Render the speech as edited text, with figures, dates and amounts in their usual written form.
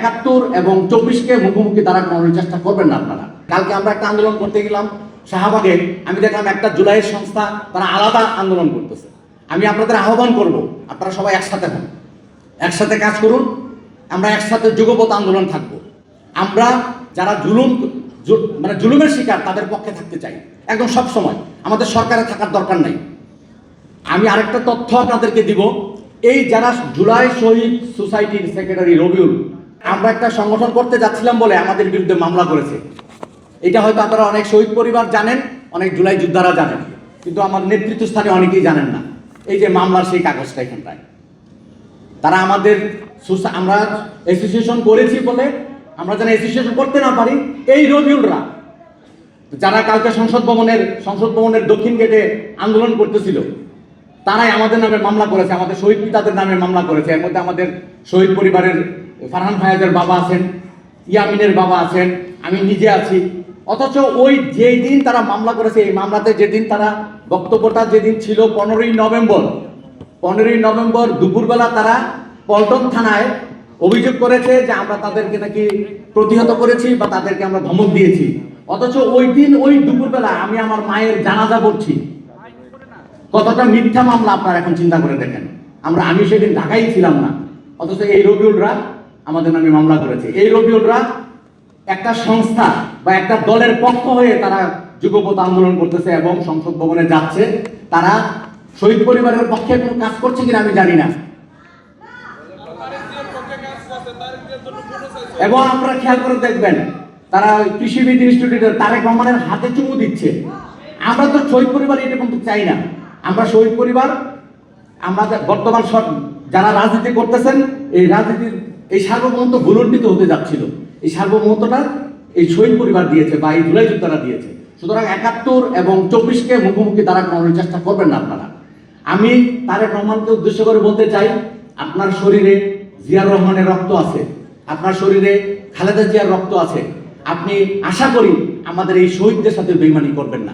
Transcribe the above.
71 এবং 24-কে মুখোমুখি দ্বারা করানোর চেষ্টা করবেন না আপনারা। কালকে আমরা একটা আন্দোলন করতে গেলাম শাহবাগে, আমি দেখলাম একটা জুলাইয়ের সংস্থা তারা আলাদা আন্দোলন করতেছে। আমি আপনাদের আহ্বান করব, আপনারা সবাই একসাথে হন, একসাথে কাজ করুন, আমরা একসাথে যুগপৎ আন্দোলন থাকব। আমরা যারা জুলুমের শিকার তাদের পক্ষে থাকতে চাই একদম সব সময়, আমাদের সরকারে থাকার দরকার নাই। আমি আরেকটা তথ্য আপনাদেরকে দিব, এই যারা জুলাই শহীদ সোসাইটির সেক্রেটারি রবিউল, আমরা একটা সংগঠন করতে যাচ্ছিলাম বলে আমাদের বিরুদ্ধে মামলা করেছে। এটা হয়তো আপনারা অনেক শহীদ পরিবার জানেন, অনেক জুলাই যোদ্ধারা জানেন, কিন্তু আমার নেতৃত্ব স্থানে অনেকেই জানেন না। এই যে মামলার সেই কাগজটা এখানটায়, তারা আমাদের আমরা অ্যাসোসিয়েশন করেছি বলে আমরা যেন অ্যাসোসিয়েশন করতে না পারি, এই রবিউলরা যারা কালকে সংসদ ভবনের দক্ষিণ গেটে আন্দোলন করতেছিল, তারাই আমাদের নামে মামলা করেছে, আমাদের শহীদ পিতাদের নামে মামলা করেছে। এর মধ্যে আমাদের শহীদ পরিবারের ফারহান ফায়াজের বাবা আছেন, ইয়ামিনের বাবা আছেন, আমি নিজে আছি। অথচ ওই যেই দিন তারা মামলা করেছে, এই মামলাতে যেদিন তারা বক্তব্যটা যেদিন ছিল 15ই নভেম্বর দুপুরবেলা তারা পল্টন থানায় অভিযোগ করেছে যে আমরা তাদেরকে নাকি প্রতিহত করেছি বা তাদেরকে আমরা ধমক দিয়েছি। অথচ ওই দিন ওই দুপুরবেলা আমি আমার মায়ের জানাজা পড়ছি। কতটা মিথ্যা মামলা আপনারা এখন চিন্তা করে দেখেন। আমি সেদিন ঢাকায় ছিলাম না, অথচ এই রবিউলরা আমাদের নামে মামলা করেছে। এই রবিউলরা একটা সংস্থা বা একটা দলের পক্ষ হয়ে তারা যুগপৎ আন্দোলন করতেছে এবং সংসদ ভবনে যাচ্ছে। তারা শহীদ পরিবারের পক্ষে কোনো কাজ করছে কিনা আমি জানি না। এবং আপনারা খেয়াল করে দেখবেন, তারা কৃষিবিদ ইনস্টিটিউটের তারেক রহমানের হাতে চুমু দিচ্ছে। আমরা তো শহীদ পরিবার এটা কিন্তু চাই না। আমরা শহীদ পরিবার, আমাদের বর্তমান যারা রাজনীতি করতেছেন, এই রাজনীতির এই সার্বভৌমত্ব ভুলণ্ঠিত হতে যাচ্ছিল। এই সার্বভৌমত্বটা এই শহীদ পরিবার দিয়েছে বা এই জুলাই যোদ্ধারা দিয়েছে। সুতরাং 71 এবং 24-কে মুখোমুখি দ্বারা করানোর চেষ্টা করবেন না আপনারা। আমি তারেক রহমানকে উদ্দেশ্য করে বলতে চাই, আপনার শরীরে জিয়াউর রহমানের রক্ত আছে, আপনার শরীরে খালেদা জিয়ার রক্ত আছে। আপনি আশা করি আমাদের এই শহীদদের সাথে বেইমানি করবেন না।